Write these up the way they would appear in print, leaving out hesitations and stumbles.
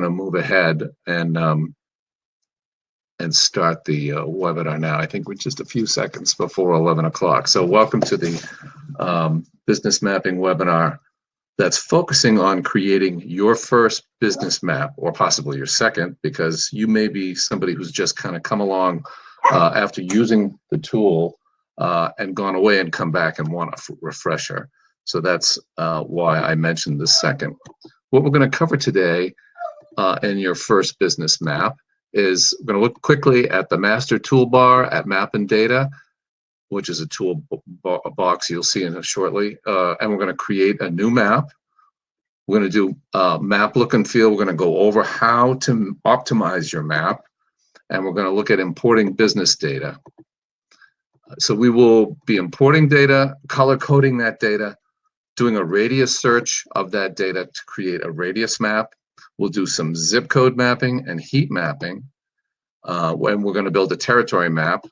to move ahead and start the webinar now. I think we're just a few seconds before 11 o'clock. So welcome to the business mapping webinar that's focusing on creating your first business map, or possibly your second, because you may be somebody who's just kind of come along after using the tool and gone away and come back and want a refresher. So that's why I mentioned the second. What we're going to cover today in your first business map is we're going to look quickly at the master toolbar at Map and Data, which is a tool box you'll see in it shortly. And we're going to create a new map. We're going to do map look and feel. We're going to go over how to optimize your map. And we're going to look at importing business data. So we will be importing data, color coding that data, doing a radius search of that data to create a radius map. We'll do some zip code mapping and heat mapping. When we're going to build a territory map,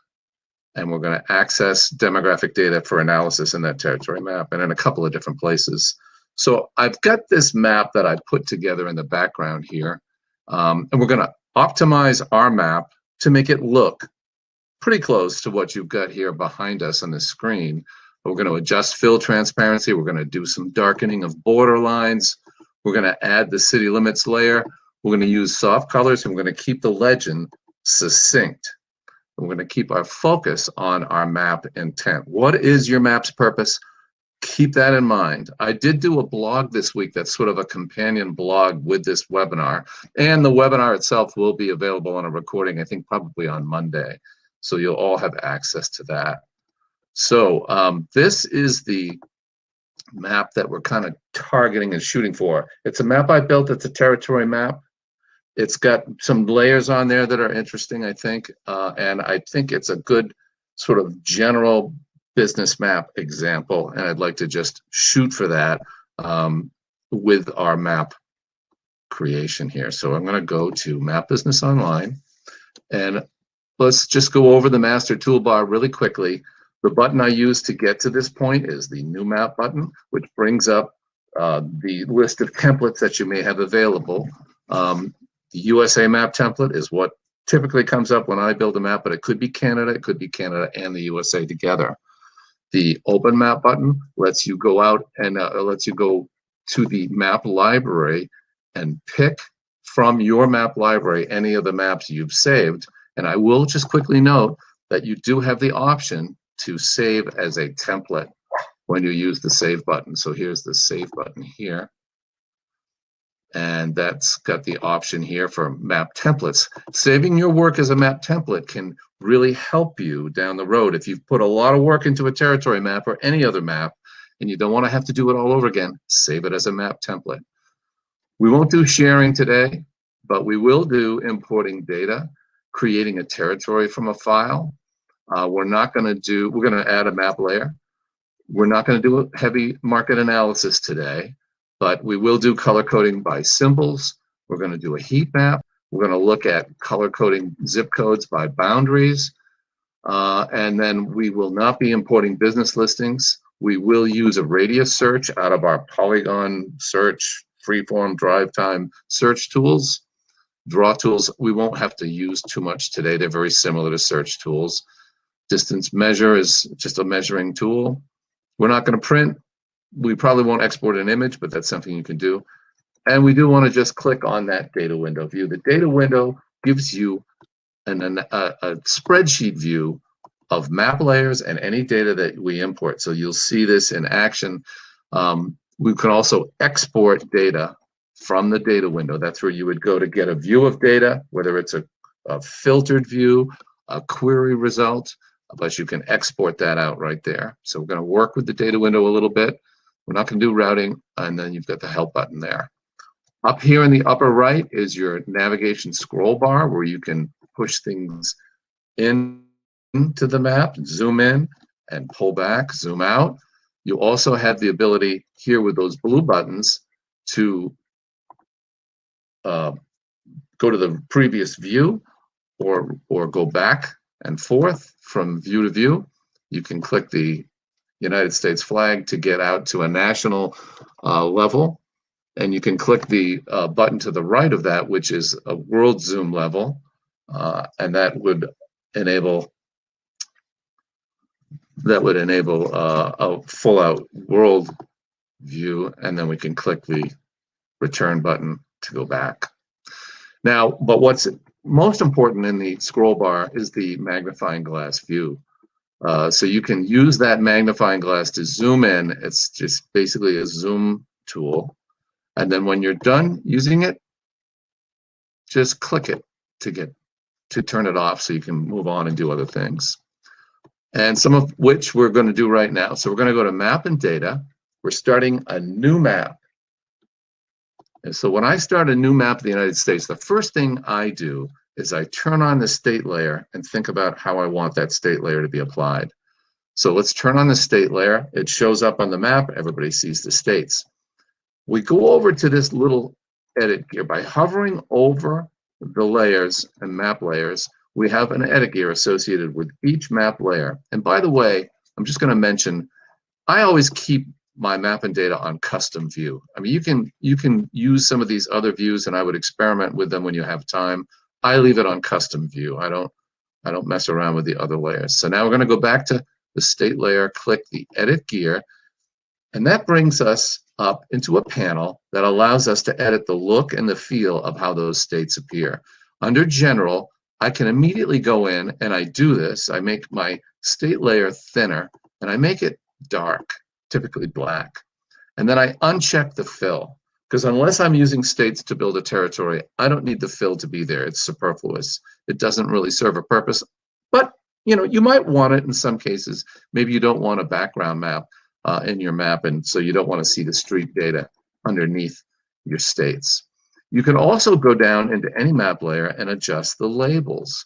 and we're going to access demographic data for analysis in that territory map and in a couple of different places. So I've got this map that I put together in the background here, and we're going to optimize our map to make it look pretty close to what you've got here behind us on the screen. We're going to adjust fill transparency. We're going to do some darkening of border lines. We're going to add the city limits layer. We're going to use soft colors, and we're going to keep the legend succinct. We're going to keep our focus on our map intent. What is your map's purpose? Keep that in mind. I did do a blog this week that's sort of a companion blog with this webinar, and the webinar itself will be available on a recording, I think probably on Monday. So you'll all have access to that. So this is the map that we're kind of targeting and shooting for. It's a map I built. It's a territory map. It's got some layers on there that are interesting, I think, and I think it's a good sort of general business map example, and I'd like to just shoot for that with our map creation here. So I'm going to go to MapBusinessOnline, and let's just go over the master toolbar really quickly. The button I use to get to this point is the New Map button, which brings up the list of templates that you may have available. The USA map template is what typically comes up when I build a map, but it could be Canada, and the USA together. The Open Map button lets you go out and lets you go to the map library and pick from your map library any of the maps you've saved. And I will just quickly note that you do have the option to save as a template when you use the Save button. So here's the Save button here. And that's got the option here for map templates. Saving your work as a map template can really help you down the road. If you've put a lot of work into a territory map or any other map and you don't want to have to do it all over again, save it as a map template. We won't do sharing today, but we will do importing data, creating a territory from a file. We're going to add a map layer. We're not going to do a heavy market analysis today, but we will do color coding by symbols. We're going to do a heat map. We're going to look at color coding zip codes by boundaries. And then we will not be importing business listings. We will use a radius search out of our polygon search, freeform, drive time search tools. Draw tools, we won't have to use too much today. They're very similar to search tools. Distance measure is just a measuring tool. We're not going to print. We probably won't export an image, but that's something you can do. And we do want to just click on that data window view. The data window gives you a spreadsheet view of map layers and any data that we import. So you'll see this in action. We can also export data from the data window. That's where you would go to get a view of data, whether it's a filtered view, a query result, but you can export that out right there. So we're going to work with the data window a little bit. We're not going to do routing, and then you've got the help button there. Up here in the upper right is your navigation scroll bar where you can push things into the map, zoom in and pull back, zoom out. You also have the ability here with those blue buttons to go to the previous view or go back and forth from view to view. You can click the United States flag to get out to a national level. and you can click the button to the right of that, which is a world zoom level, and that would enable a full out world view, and then we can click the return button to go back. Now, but what's most important in the scroll bar is the magnifying glass view. So you can use that magnifying glass to zoom in. It's just basically a zoom tool. And then when you're done using it, just click it to turn it off so you can move on and do other things. And some of which we're going to do right now. So we're going to go to Map and Data. We're starting a new map. And so when I start a new map of the United States, the first thing I do is I turn on the state layer and think about how I want that state layer to be applied. So let's turn on the state layer. It shows up on the map. Everybody sees the states. We go over to this little edit gear. By hovering over the layers and map layers, we have an edit gear associated with each map layer. And by the way, I'm just going to mention, I always keep my map and data on custom view. I mean, you can use some of these other views, and I would experiment with them when you have time. I leave it on custom view. I don't mess around with the other layers. So now we're going to go back to the state layer, click the edit gear, and that brings us up into a panel that allows us to edit the look and the feel of how those states appear. Under General, I can immediately go in, and I do this. I make my state layer thinner, and I make it dark, typically black. And then I uncheck the fill, because unless I'm using states to build a territory, I don't need the fill to be there. It's superfluous. It doesn't really serve a purpose. But you might want it in some cases. Maybe you don't want a background map in your map, and so you don't want to see the street data underneath your states. You can also go down into any map layer and adjust the labels.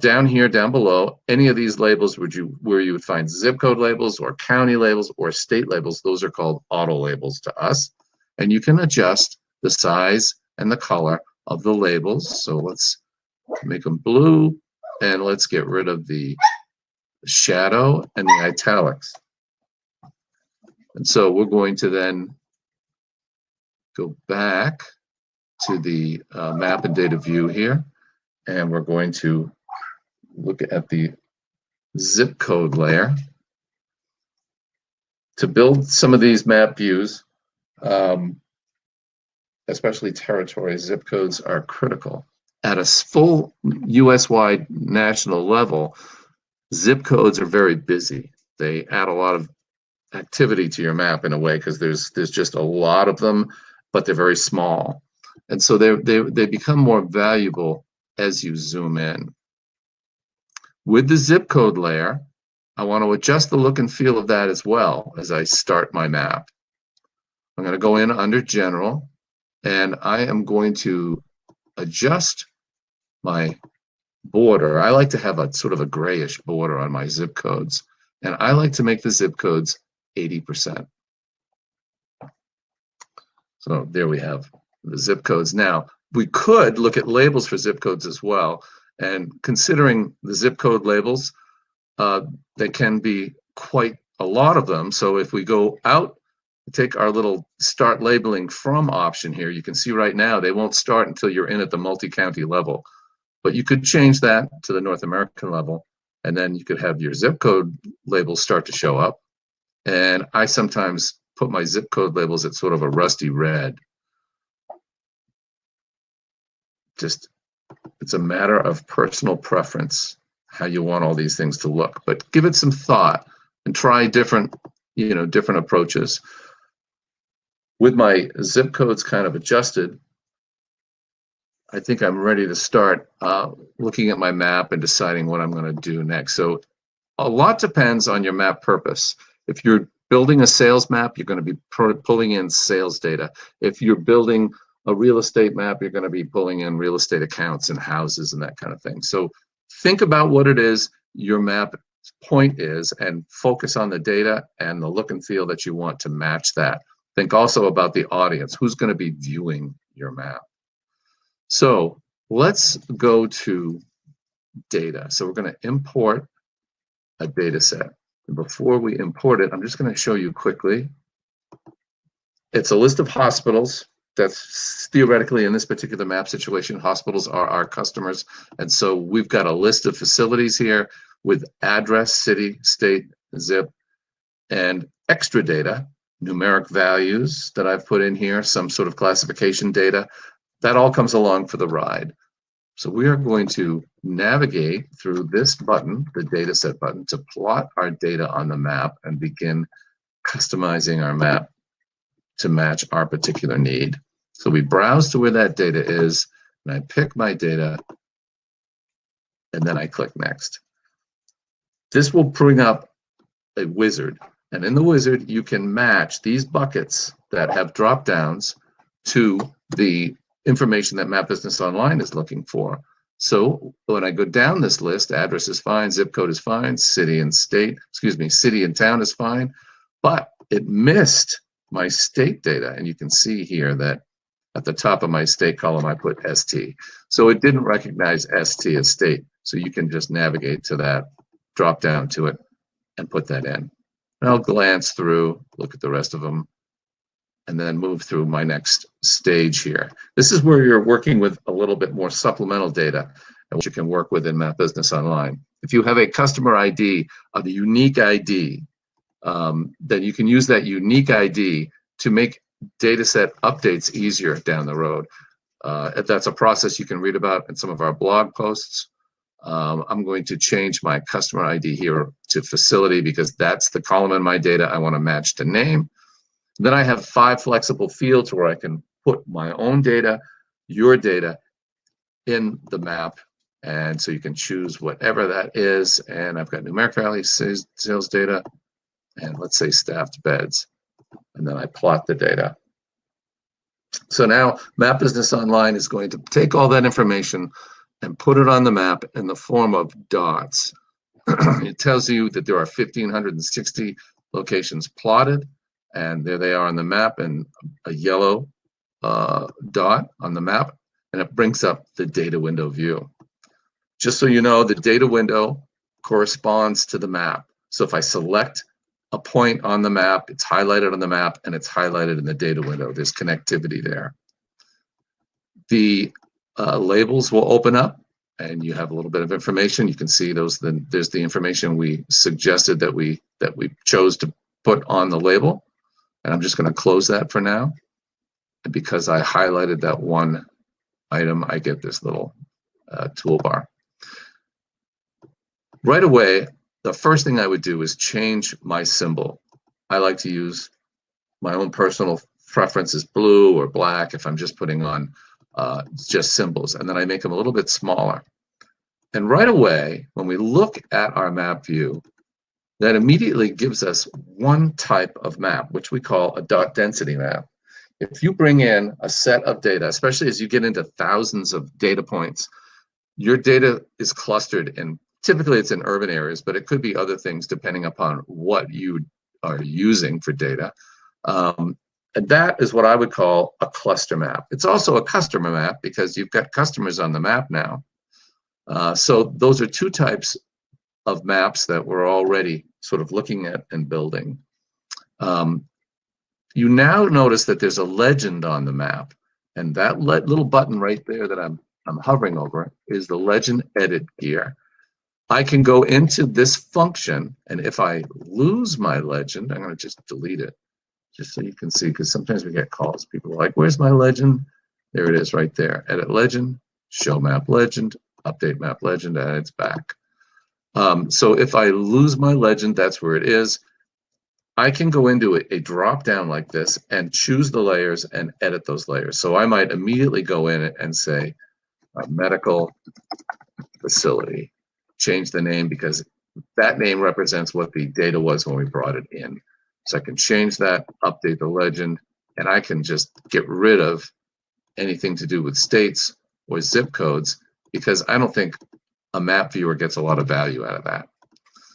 Down here, down below, any of these labels where you would find zip code labels or county labels or state labels, those are called auto labels to us. And you can adjust the size and the color of the labels. So let's make them blue, and let's get rid of the shadow and the italics. And so we're going to then go back to the map and data view here, and we're going to look at the zip code layer. To build some of these map views, especially territory, zip codes are critical. At a full US-wide national level, zip codes are very busy. They add a lot of activity to your map in a way, because there's just a lot of them, but they're very small. And so they become more valuable as you zoom in. With the zip code layer, I want to adjust the look and feel of that as well as I start my map. I'm going to go in under General, and I am going to adjust my border. I like to have a sort of a grayish border on my zip codes, and I like to make the zip codes 80%. So there we have the zip codes. Now, we could look at labels for zip codes as well, and considering the zip code labels, they can be quite a lot of them. So if we go out, take our little start labeling from option here, you can see right now they won't start until you're in at the multi-county level. But you could change that to the North American level, and then you could have your zip code labels start to show up. And I sometimes put my zip code labels at sort of a rusty red. Just, it's a matter of personal preference how you want all these things to look, but give it some thought and try different approaches. With my zip codes kind of adjusted, I think I'm ready to start looking at my map and deciding what I'm going to do next. So a lot depends on your map purpose. If you're building a sales map, you're going to be pulling in sales data. If you're building a real estate map, you're going to be pulling in real estate accounts and houses and that kind of thing. So think about what it is your map point is and focus on the data and the look and feel that you want to match that. Think also about the audience. Who's going to be viewing your map? So let's go to data. So we're going to import a data set. And before we import it, I'm just going to show you quickly It's a list of hospitals. That's theoretically, in this particular map situation, hospitals are our customers. And so we've got a list of facilities here with address, city, state, zip, and extra data, numeric values that I've put in here, some sort of classification data. That all comes along for the ride. So we are going to navigate through this button, the data set button, to plot our data on the map and begin customizing our map to match our particular need. So we browse to where that data is, and I pick my data, and then I click next. This will bring up a wizard, and in the wizard you can match these buckets that have drop downs to the information that MapBusinessOnline is looking for. So when I go down this list, address is fine, zip code is fine, city and state, city and town is fine, but it missed my state data. And you can see here that at the top of my state column, I put ST. So it didn't recognize ST as state. So you can just navigate to that, drop down to it, and put that in. And I'll glance through, look at the rest of them, and then move through my next stage here. This is where you're working with a little bit more supplemental data and what you can work with in MapBusinessOnline. If you have a customer ID, a unique ID, then you can use that unique ID to make data set updates easier down the road. If that's a process you can read about in some of our blog posts. I'm going to change my customer ID here to facility because that's the column in my data I want to match to name. Then I have 5 flexible fields where I can put my own data, your data, in the map. And so you can choose whatever that is. And I've got numeric values, sales data, and let's say staffed beds. And then I plot the data. So now MapBusinessOnline is going to take all that information and put it on the map in the form of dots. It tells you that there are 1,560 locations plotted, and there they are on the map in a yellow dot on the map, and it brings up the data window view. Just so you know, the data window corresponds to the map. So if I select a point on the map, it's highlighted on the map, and it's highlighted in the data window. There's connectivity there. The labels will open up, and you have a little bit of information. You can see those. There's the information we suggested that we chose to put on the label, and I'm just going to close that for now. And because I highlighted that one item, I get this little toolbar. Right away, the first thing I would do is change my symbol. I like to use my own personal preference is blue or black if I'm just putting on just symbols, and then I make them a little bit smaller. And right away, when we look at our map view, that immediately gives us one type of map, which we call a dot density map. If you bring in a set of data, especially as you get into thousands of data points, your data is clustered in, typically it's in urban areas, but it could be other things depending upon what you are using for data. And that is what I would call a cluster map. It's also a customer map because you've got customers on the map now. So those are 2 types of maps that we're already sort of looking at and building. You now notice that there's a legend on the map, and that little button right there that I'm hovering over is the legend edit gear. I can go into this function, and if I lose my legend, I'm going to just delete it, just so you can see, because sometimes we get calls. People are like, where's my legend? There it is right there. Edit legend, show map legend, update map legend, and it's back. So if I lose my legend, that's where it is. I can go into a drop down like this and choose the layers and edit those layers. So I might immediately go in and say medical facility, change the name because that name represents what the data was when we brought it in. So I can change that, update the legend, and I can just get rid of anything to do with states or zip codes because I don't think a map viewer gets a lot of value out of that.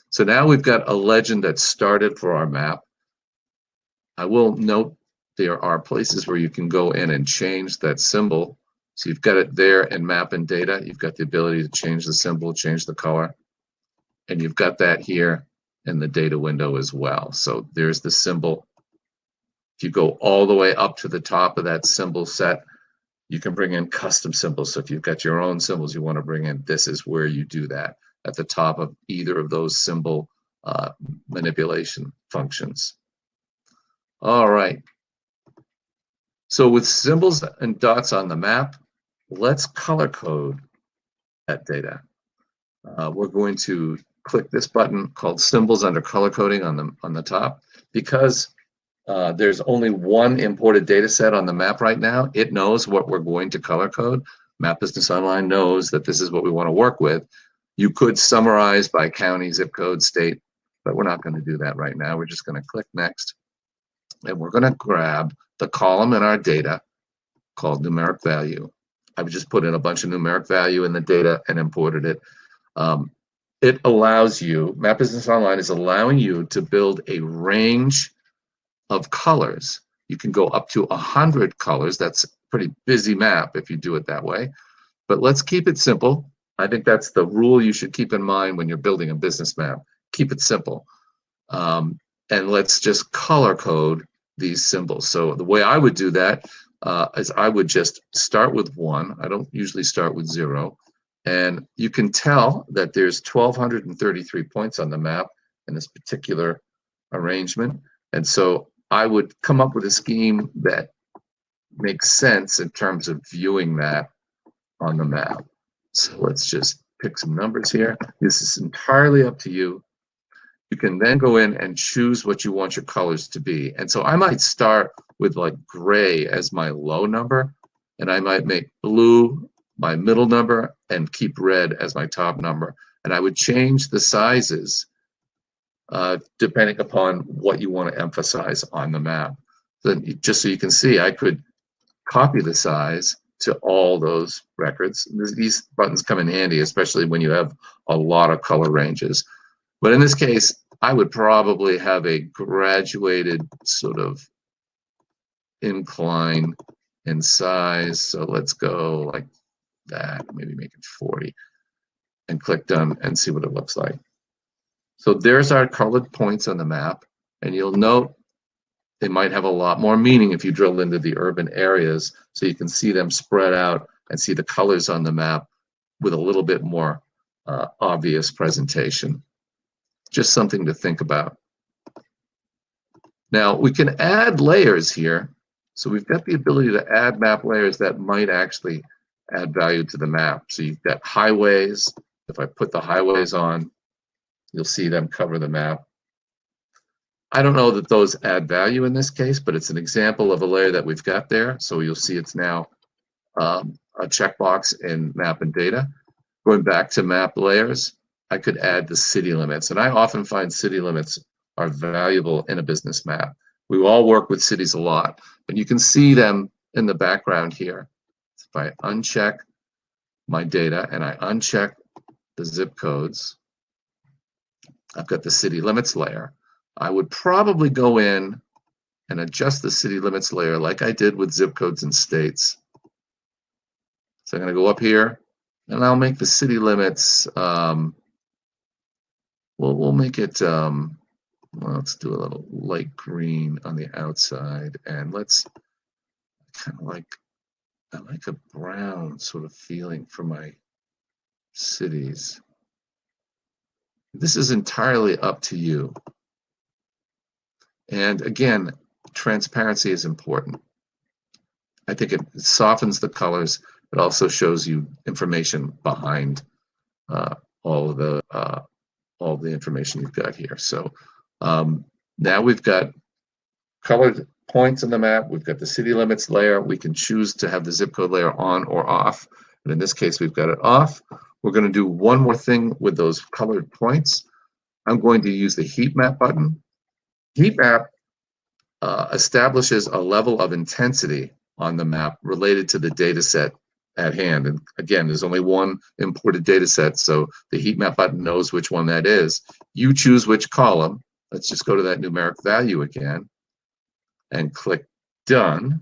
So now we've got a legend that's started for our map. I will note there are places where you can go in and change that symbol. So you've got it there in map and data. You've got the ability to change the symbol, change the color. And you've got that here in the data window as well. So there's the symbol If you go all the way up to the top of that symbol set, you can bring in custom symbols. So if you've got your own symbols you want to bring in, this is where you do that, at the top of either of those symbol manipulation functions. All right. So with symbols and dots on the map, let's color code that data. We're going to click this button called Symbols under Color Coding on the top. Because there's only one imported data set on the map right now, it knows what we're going to color code. MapBusinessOnline knows that this is what we want to work with. You could summarize by county, zip code, state, but we're not going to do that right now. We're just going to click Next. And we're going to grab the column in our data called numeric value. I've just put in a bunch of numeric value in the data and imported it. It allows you, MapBusinessOnline is allowing you to build a range of colors. You can go up to 100 colors. That's a pretty busy map if you do it that way. But let's keep it simple. I think that's the rule you should keep in mind when you're building a business map. Keep it simple. And let's just color code these symbols. So the way I would do that is I would just start with 1. I don't usually start with 0. And you can tell that there's 1,233 points on the map in this particular arrangement. And so I would come up with a scheme that makes sense in terms of viewing that on the map. So let's just pick some numbers here. This is entirely up to you. You can then go in and choose what you want your colors to be. And so I might start with like gray as my low number, and I might make blue my middle number and keep red as my top number. And I would change the sizes depending upon what you want to emphasize on the map. So just so you can see, I could copy the size to all those records. These buttons come in handy, especially when you have a lot of color ranges. But in this case, I would probably have a graduated sort of incline in size. So let's go like that, maybe make it 40, and click Done and see what it looks like. So there's our colored points on the map, and you'll note they might have a lot more meaning if you drill into the urban areas, so you can see them spread out and see the colors on the map with a little bit more obvious presentation. Just something to think about. Now we can add layers here. So we've got the ability to add map layers that might actually add value to the map. So you've got highways. If I put the highways on, you'll see them cover the map. I don't know that those add value in this case, but it's an example of a layer that we've got there. So you'll see it's now a checkbox in map and data. Going back to map layers, I could add the city limits. And I often find city limits are valuable in a business map. We all work with cities a lot, but you can see them in the background here. If I uncheck my data and I uncheck the zip codes, I've got the city limits layer. I would probably go in and adjust the city limits layer like I did with zip codes and states. So I'm going to go up here and I'll make the city limits, we'll make it, well, let's do a little light green on the outside, and let's kind of like, I like a brown sort of feeling for my cities. This is entirely up to you. And again, transparency is important. I think it softens the colors. It also shows you information behind all the information you've got here. So now we've got colored points on the map. We've got the city limits layer. We can choose to have the zip code layer on or off. And in this case, we've got it off. We're going to do one more thing with those colored points. I'm going to use the heat map button. Heat map establishes a level of intensity on the map related to the data set at hand. And again, there's only one imported data set, so the heat map button knows which one that is. You choose which column. Let's just go to that numeric value again and click Done.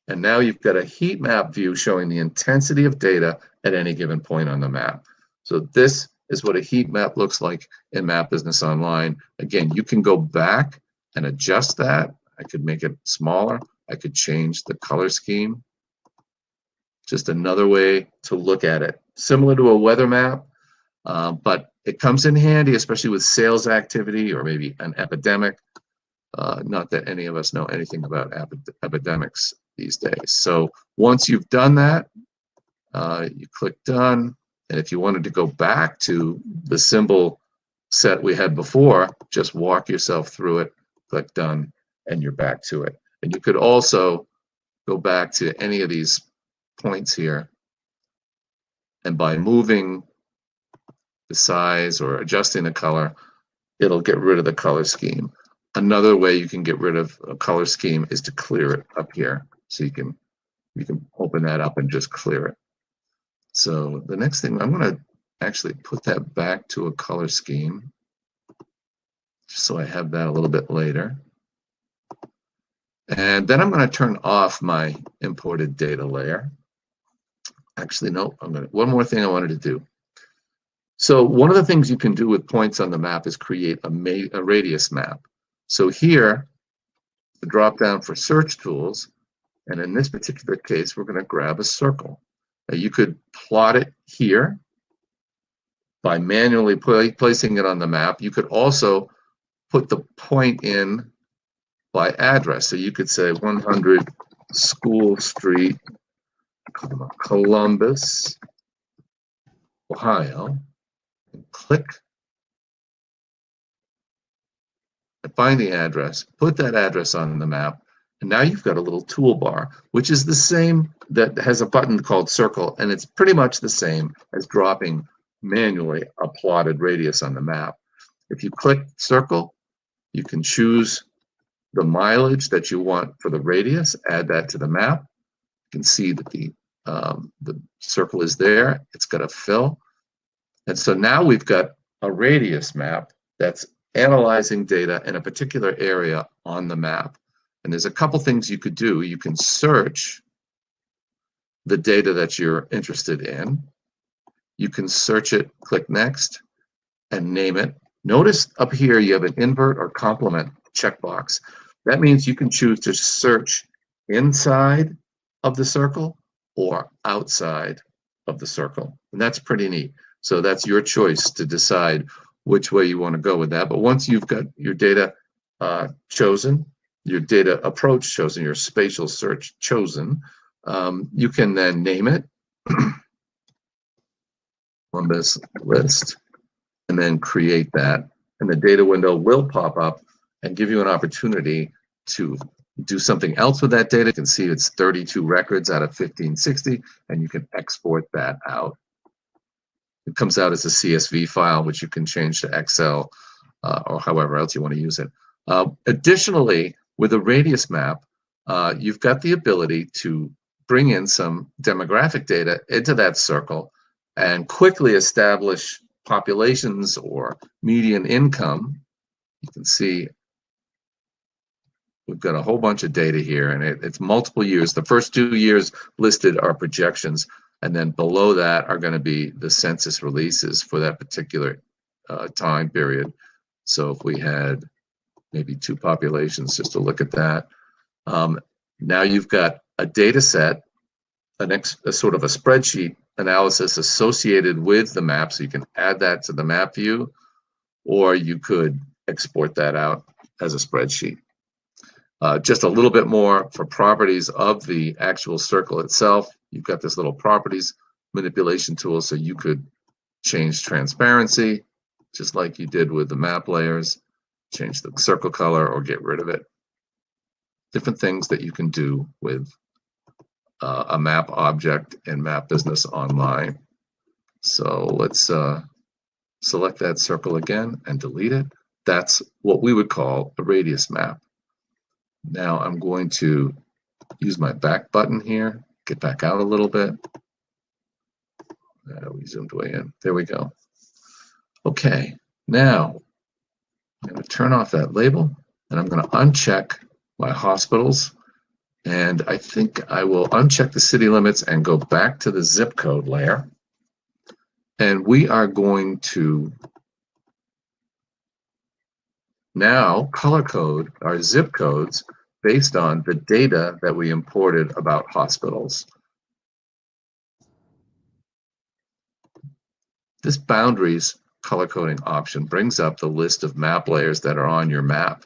And now you've got a heat map view showing the intensity of data at any given point on the map. So this is what a heat map looks like in MapBusinessOnline. Again, you can go back and adjust that. I could make it smaller. I could change the color scheme. Just another way to look at it. Similar to a weather map, but it comes in handy, especially with sales activity or maybe an epidemic. Not that any of us know anything about epidemics these days. So once you've done that, you click done. And if you wanted to go back to the symbol set we had before, just walk yourself through it, click done, and you're back to it. And you could also go back to any of these points here, and by moving the size or adjusting the color, it'll get rid of the color scheme. Another way you can get rid of a color scheme is to clear it up here. So you can open that up and just clear it. So the next thing, I'm going to actually put that back to a color scheme, just so I have that a little bit later. And then I'm going to turn off my imported data layer. Actually, no, one more thing I wanted to do. So one of the things you can do with points on the map is create a radius map. So here, the drop down for search tools, and in this particular case, we're going to grab a circle. Now you could plot it here by manually placing it on the map. You could also put the point in by address. So you could say 100 School Street, Columbus, Ohio, and click and find the address, put that address on the map, and now you've got a little toolbar, which is the same, that has a button called circle, and it's pretty much the same as dropping manually a plotted radius on the map. If you click circle, you can choose the mileage that you want for the radius, add that to the map. You can see that the circle is there. It's got a fill. And so now we've got a radius map that's analyzing data in a particular area on the map. And there's a couple things you could do. You can search the data that you're interested in. You can search it, click next, and name it. Notice up here you have an invert or complement checkbox. That means you can choose to search inside of the circle or outside of the circle. And that's pretty neat. So that's your choice to decide which way you want to go with that. But once you've got your data chosen, your data approach chosen, your spatial search chosen, you can then name it on this list and then create that. And the data window will pop up and give you an opportunity to do something else with that data. You can see it's 32 records out of 1560, and you can export that out. It comes out as a CSV file, which you can change to Excel or however else you want to use it. Additionally, with a radius map, you've got the ability to bring in some demographic data into that circle and quickly establish populations or median income. You can see we've got a whole bunch of data here, and it's multiple years. The first 2 years listed are projections, and then below that are going to be the census releases for that particular time period. So if we had maybe 2 populations, just to look at that. Now you've got a data set, a sort of a spreadsheet analysis associated with the map, so you can add that to the map view, or you could export that out as a spreadsheet. Just a little bit more for properties of the actual circle itself. You've got this little properties manipulation tool, so you could change transparency, just like you did with the map layers, change the circle color or get rid of it. Different things that you can do with a map object in MapBusinessOnline. So let's select that circle again and delete it. That's what we would call a radius map. Now I'm going to use my back button here, get back out a little bit. We zoomed way in. There we go. Okay, now I'm going to turn off that label, and I'm going to uncheck my hospitals. And I think I will uncheck the city limits and go back to the zip code layer. And we are going to now color code our zip codes based on the data that we imported about hospitals. This boundaries color coding option brings up the list of map layers that are on your map.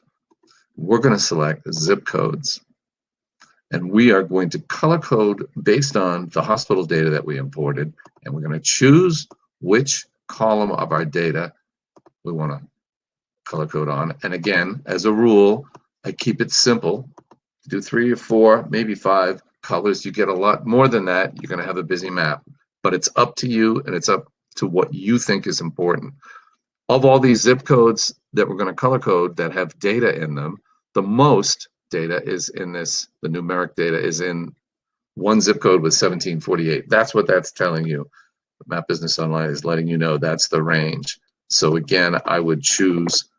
We're going to select zip codes, and we are going to color code based on the hospital data that we imported, and we're going to choose which column of our data we want to color code on. And again, as a rule, I keep it simple. Do 3 or 4, maybe 5 colors. You get a lot more than that, you're going to have a busy map. But it's up to you, and it's up to what you think is important. Of all these zip codes that we're going to color code that have data in them, the most data is in this, the numeric data is in one zip code with 1748. That's what that's telling you. Map Business Online is letting you know that's the range. So again, I would choose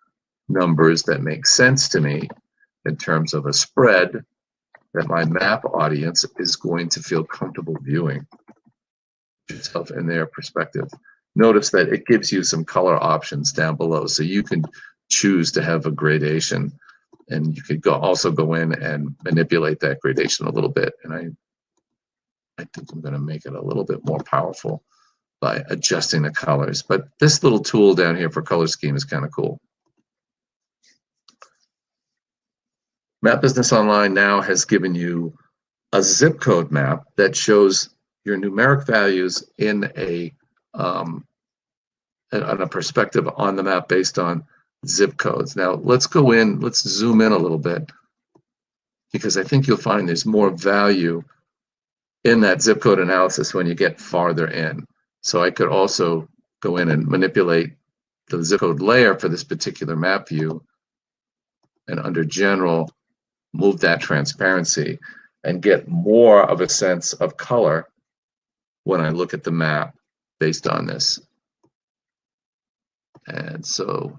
numbers that make sense to me in terms of a spread that my map audience is going to feel comfortable viewing yourself in their perspective. Notice that it gives you some color options down below, so you can choose to have a gradation, and you could also go in and manipulate that gradation a little bit. And I think I'm going to make it a little bit more powerful by adjusting the colors. But this little tool down here for color scheme is kind of cool. Map Business Online now has given you a zip code map that shows your numeric values in a perspective on the map based on zip codes. Now let's go in, let's zoom in a little bit, because I think you'll find there's more value in that zip code analysis when you get farther in. So I could also go in and manipulate the zip code layer for this particular map view, and under general, move that transparency and get more of a sense of color when I look at the map based on this. And so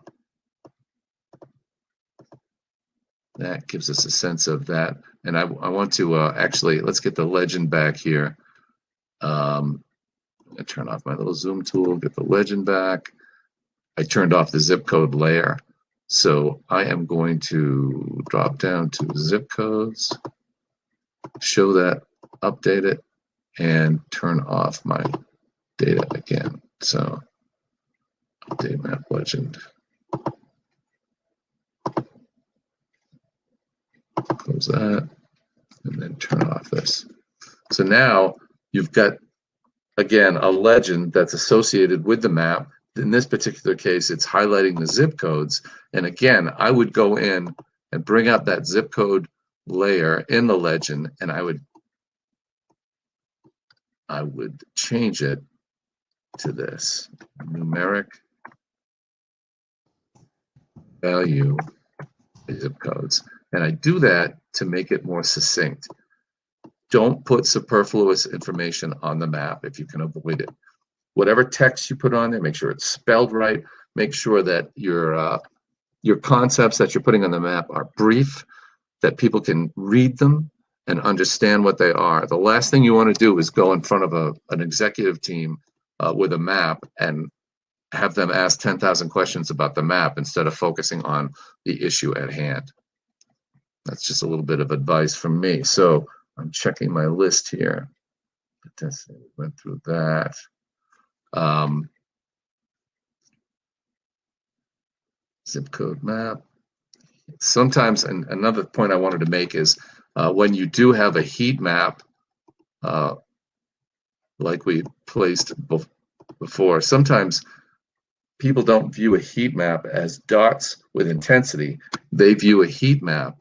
that gives us a sense of that. And I want to actually, let's get the legend back here. I turn off my little zoom tool, get the legend back. I turned off the zip code layer. So I am going to drop down to zip codes, show that, update it, and turn off my data again. So update map legend. Close that, and then turn off this. So now you've got, again, a legend that's associated with the map. In this particular case, it's highlighting the zip codes. And again, I would go in and bring up that zip code layer in the legend, and I would change it to this numeric value zip codes. And I do that to make it more succinct. Don't put superfluous information on the map if you can avoid it. Whatever text you put on there, make sure it's spelled right. Make sure that your concepts that you're putting on the map are brief, that people can read them and understand what they are. The last thing you want to do is go in front of an executive team with a map and have them ask 10,000 questions about the map instead of focusing on the issue at hand. That's just a little bit of advice from me. So I'm checking my list here. Went through that. Zip code map. Sometimes, and another point I wanted to make is when you do have a heat map, like we placed before, sometimes people don't view a heat map as dots with intensity. They view a heat map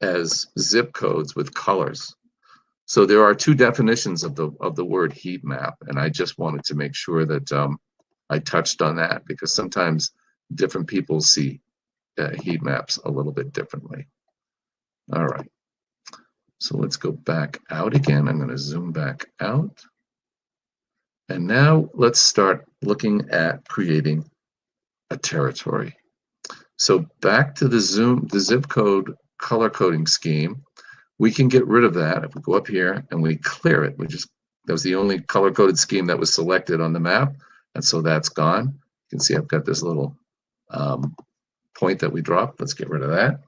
as zip codes with colors. So there are two definitions of the word heat map, and I just wanted to make sure that I touched on that, because sometimes different people see heat maps a little bit differently. All right, so let's go back out again. I'm going to zoom back out, and now let's start looking at creating a territory. So back to the zip code color coding scheme. We can get rid of that if we go up here and we clear it. That was the only color coded scheme that was selected on the map, and so that's gone. You can see I've got this little point that we dropped. Let's get rid of that.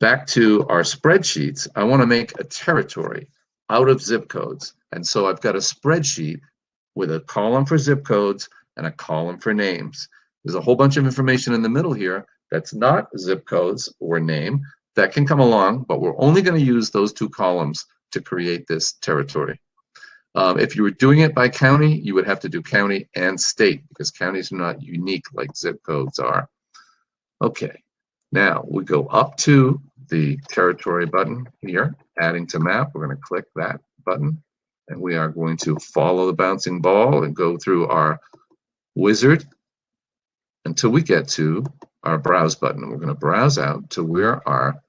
back to our spreadsheets, I want to make a territory out of zip codes. And so I've got a spreadsheet with a column for zip codes and a column for names. There's a whole bunch of information in the middle here that's not zip codes or name that can come along, but we're only going to use those two columns to create this territory. If you were doing it by county, you would have to do county and state because counties are not unique like zip codes are. Okay, now we go up to the territory button here, adding to map. We're going to click that button and we are going to follow the bouncing ball and go through our wizard until we get to our browse button. And we're going to browse out to where our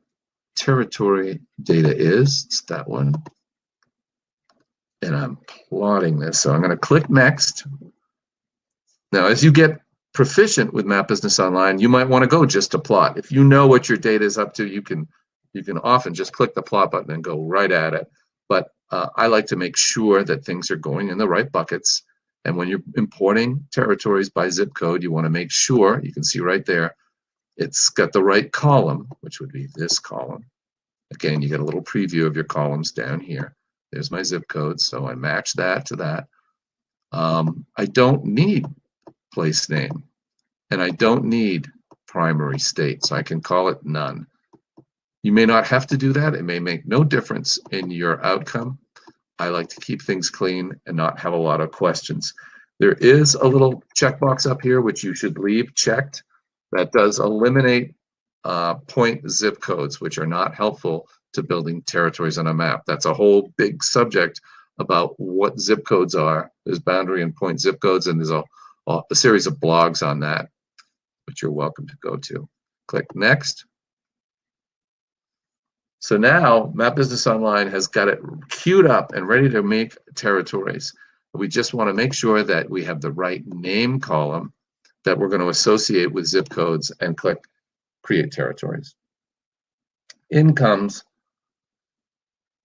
territory data is. It's that one. And I'm plotting this. So I'm going to click next. Now, as you get proficient with Map Business Online, you might want to go just to plot. If you know what your data is up to, you can often just click the plot button and go right at it. But I like to make sure that things are going in the right buckets. And when you're importing territories by zip code, you want to make sure, you can see right there, it's got the right column, which would be this column. Again, you get a little preview of your columns down here. There's my zip code, so I match that to that. I don't need place name, and I don't need primary state, so I can call it none. You may not have to do that. It may make no difference in your outcome. I like to keep things clean and not have a lot of questions. There is a little checkbox up here which you should leave checked. That does eliminate point zip codes, which are not helpful to building territories on a map. That's a whole big subject about what zip codes are. There's boundary and point zip codes, and there's a series of blogs on that, which you're welcome to go to. Click next. So now Map Business Online has got it queued up and ready to make territories. We just want to make sure that we have the right name column that we're going to associate with zip codes and click Create Territories. In comes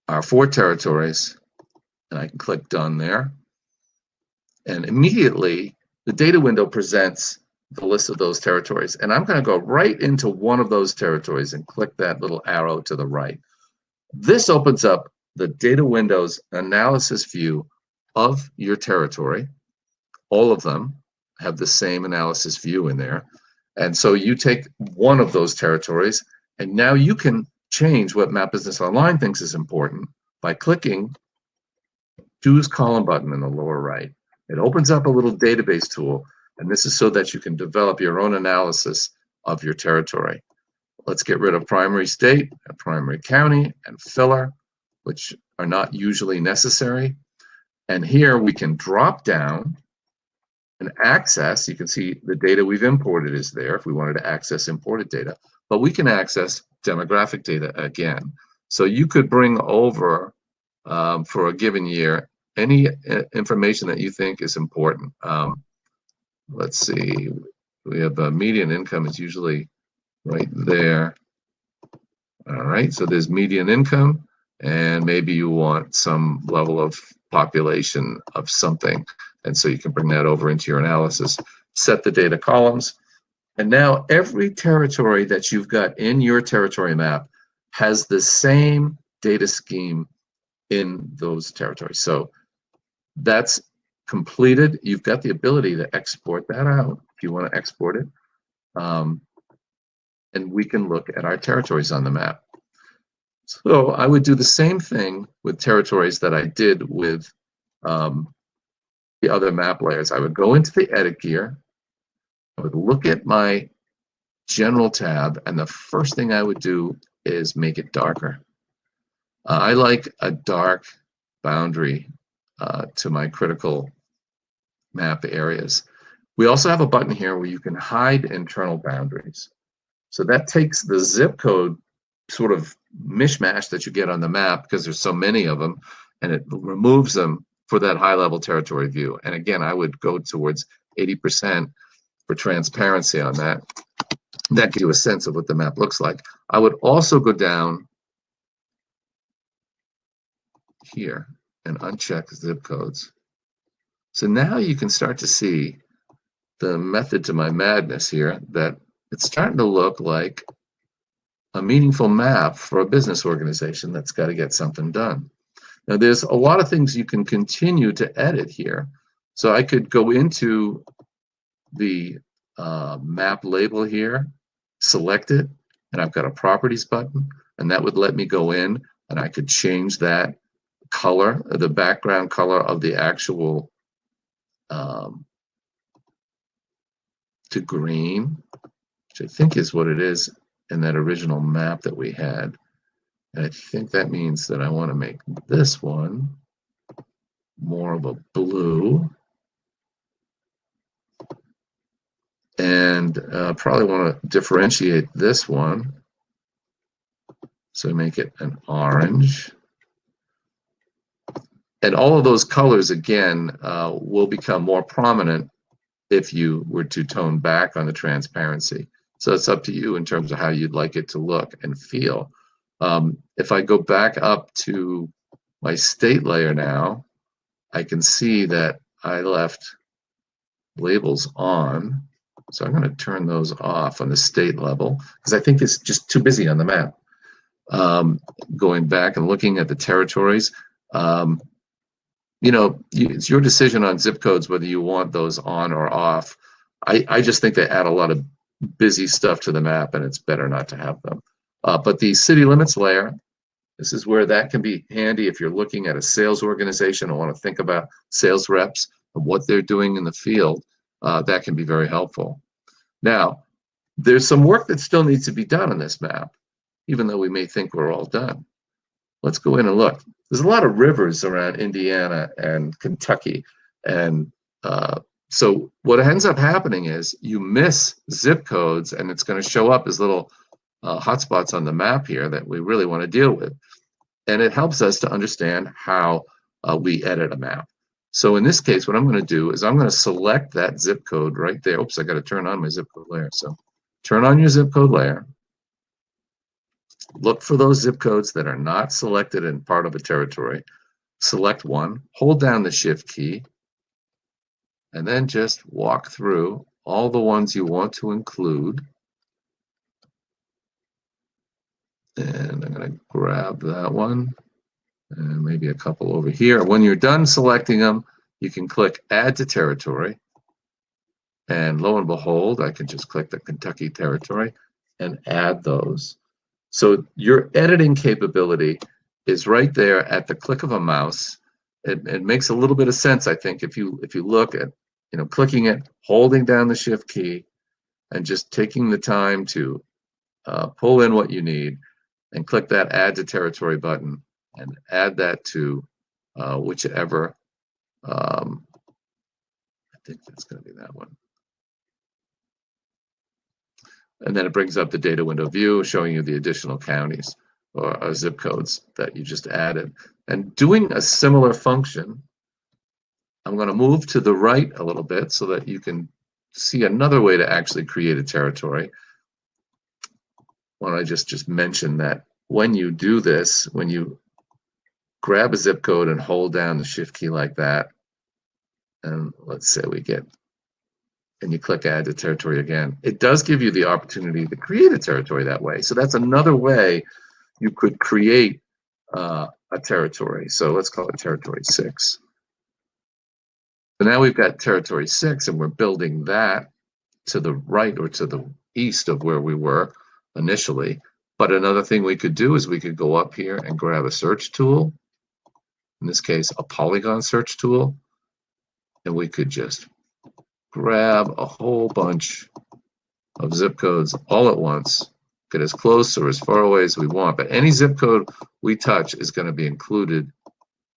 our 4 territories, and I can click Done there. And immediately the data window presents the list of those territories. And I'm going to go right into one of those territories and click that little arrow to the right. This opens up the data window's analysis view of your territory. All of them have the same analysis view in there. And so you take one of those territories, and now you can change what Map Business Online thinks is important by clicking Choose Column button in the lower right. It opens up a little database tool, and this is so that you can develop your own analysis of your territory. Let's get rid of primary state and primary county and filler, which are not usually necessary. And here we can drop down and access. You can see the data we've imported is there if we wanted to access imported data, but we can access demographic data again. So you could bring over for a given year any information that you think is important. Let's see, we have median income is usually right there. All right, so there's median income, and maybe you want some level of population of something. And so you can bring that over into your analysis, set the data columns. And now every territory that you've got in your territory map has the same data scheme in those territories. So that's completed. You've got the ability to export that out if you want to export it. And we can look at our territories on the map. So I would do the same thing with territories that I did with the other map layers. I would go into the edit gear. I would look at my general tab, and the first thing I would do is make it darker. I like a dark boundary to my critical map areas. We also have a button here where you can hide internal boundaries. So that takes the zip code sort of mishmash that you get on the map, because there's so many of them, and it removes them for that high-level territory view. And again, I would go towards 80% for transparency on that. That gives you a sense of what the map looks like. I would also go down here and uncheck zip codes. So now you can start to see the method to my madness here, that it's starting to look like a meaningful map for a business organization that's got to get something done. Now, there's a lot of things you can continue to edit here. So I could go into the map label here, select it, and I've got a properties button, and that would let me go in and I could change that color, the background color of the actual to green, which I think is what it is in that original map that we had. And I think that means that I want to make this one more of a blue. And probably want to differentiate this one. So make it an orange. And all of those colors, again, will become more prominent if you were to tone back on the transparency. So it's up to you in terms of how you'd like it to look and feel. If I go back up to my state layer now, I can see that I left labels on. So I'm going to turn those off on the state level because I think it's just too busy on the map. Going back and looking at the territories, you know, it's your decision on zip codes whether you want those on or off. I just think they add a lot of busy stuff to the map, and it's better not to have them. But the city limits layer, this is where that can be handy if you're looking at a sales organization and want to think about sales reps and what they're doing in the field. That can be very helpful. Now, there's some work that still needs to be done on this map, even though we may think we're all done. Let's go in and look. There's a lot of rivers around Indiana and Kentucky. And so what ends up happening is you miss zip codes, and it's going to show up as little hotspots on the map here that we really want to deal with. And it helps us to understand how we edit a map. So in this case, what I'm going to do is I'm going to select that zip code right there. Oops, I got to turn on my zip code layer. So turn on your zip code layer. Look for those zip codes that are not selected in part of a territory. Select one, hold down the Shift key, and then just walk through all the ones you want to include. And I'm going to grab that one and maybe a couple over here. When you're done selecting them, you can click Add to Territory. And lo and behold, I can just click the Kentucky territory and add those. So your editing capability is right there at the click of a mouse. It makes a little bit of sense, I think, if you look at, you know, clicking it, holding down the Shift key, and just taking the time to pull in what you need, and click that Add to Territory button, and add that to whichever. I think that's going to be that one. And then it brings up the data window view, showing you the additional counties or zip codes that you just added. And doing a similar function, I'm going to move to the right a little bit so that you can see another way to actually create a territory. Why don't I just mention that when you do this, when you grab a zip code and hold down the Shift key like that, and let's say we get, and you click Add to Territory again, it does give you the opportunity to create a territory that way. So that's another way you could create a territory. So let's call it Territory 6. So now we've got Territory 6, and we're building that to the right or to the east of where we were initially. But another thing we could do is we could go up here and grab a search tool, in this case, a polygon search tool, and we could just grab a whole bunch of zip codes all at once, get as close or as far away as we want, but any zip code we touch is going to be included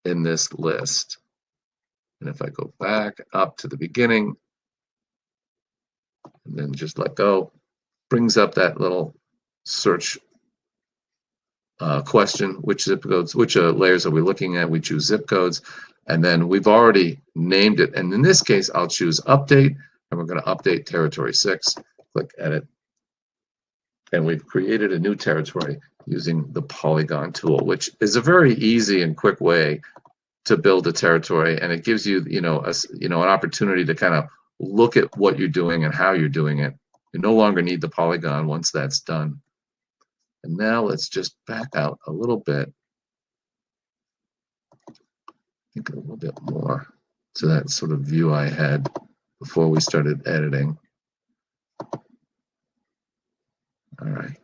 in this list. And if I go back up to the beginning and then just let go, brings up that little search question, which zip codes, which layers are we looking at? We choose zip codes, and then we've already named it. And in this case, I'll choose update, and we're going to update Territory 6. Click Edit. And we've created a new territory using the polygon tool, which is a very easy and quick way to build a territory. And it gives you, an opportunity to kind of look at what you're doing and how you're doing it. You no longer need the polygon once that's done. And now let's just back out a little bit. I think a little bit more to that sort of view I had before we started editing. All right.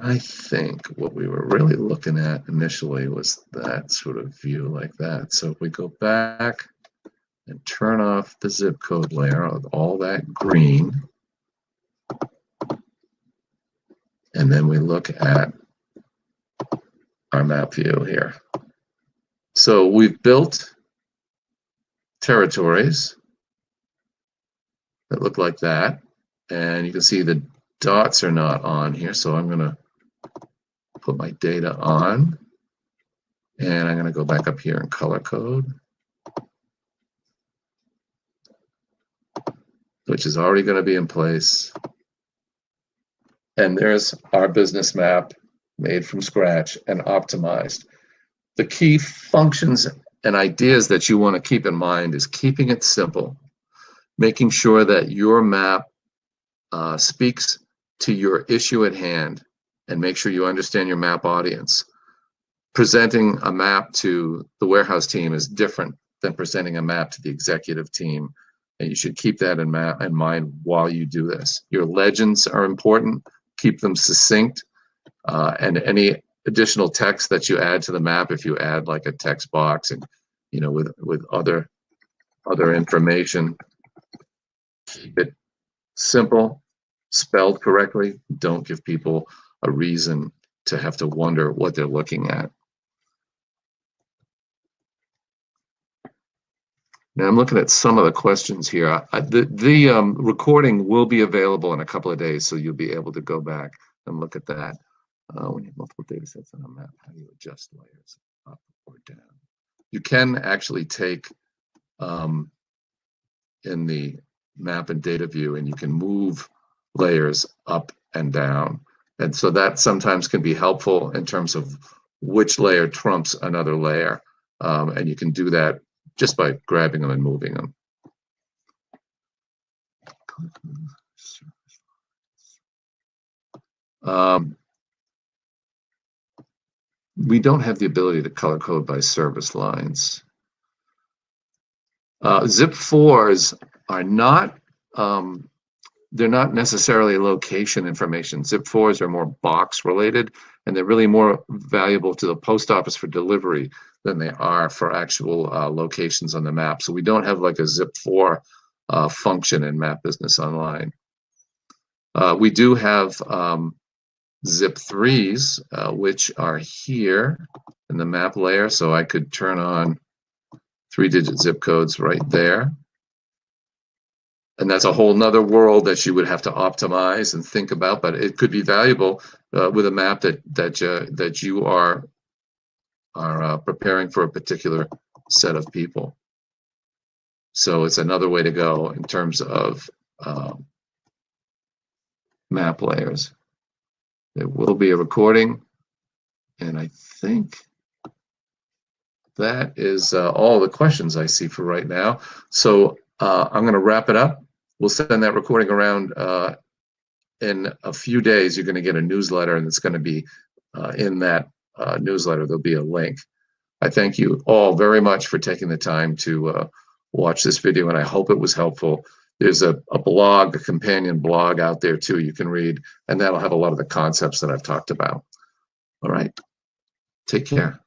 I think what we were really looking at initially was that sort of view like that. So if we go back and turn off the zip code layer of all that green, and then we look at our map view here. So we've built territories that look like that, and you can see the dots are not on here, so I'm going to put my data on, and I'm going to go back up here and color code, which is already going to be in place. And there's our business map made from scratch and optimized. The key functions and ideas that you want to keep in mind is keeping it simple, making sure that your map speaks to your issue at hand, and make sure you understand your map audience. Presenting a map to the warehouse team is different than presenting a map to the executive team, and you should keep that in mind while you do this. Your legends are important. Keep them succinct, and any additional text that you add to the map, if you add like a text box and with other information, keep it simple, spelled correctly. Don't give people a reason to have to wonder what they're looking at. Now I'm looking at some of the questions here. The recording will be available in a couple of days, so you'll be able to go back and look at that. When you have multiple data sets on a map, how do you adjust layers up or down? You can actually take in the map and data view, and you can move layers up and down. And so that sometimes can be helpful in terms of which layer trumps another layer. And you can do that just by grabbing them and moving them. We don't have the ability to color code by service lines. Zip4s are not, they're not necessarily location information. Zip4s are more box related, and they're really more valuable to the post office for delivery than they are for actual locations on the map. So we don't have like a Zip4 function in MapBusinessOnline. We do have Zip3s, which are here in the map layer. So I could turn on 3-digit zip codes right there. And that's a whole nother world that you would have to optimize and think about, but it could be valuable with a map that you are preparing for a particular set of people. So it's another way to go in terms of map layers. There will be a recording, and I think that is all the questions I see for right now. So I'm going to wrap it up. We'll send that recording around in a few days. You're going to get a newsletter, and it's going to be in that newsletter. There'll be a link. I thank you all very much for taking the time to watch this video, and I hope it was helpful. There's a blog, a companion blog out there too you can read, and that'll have a lot of the concepts that I've talked about. All right, take care.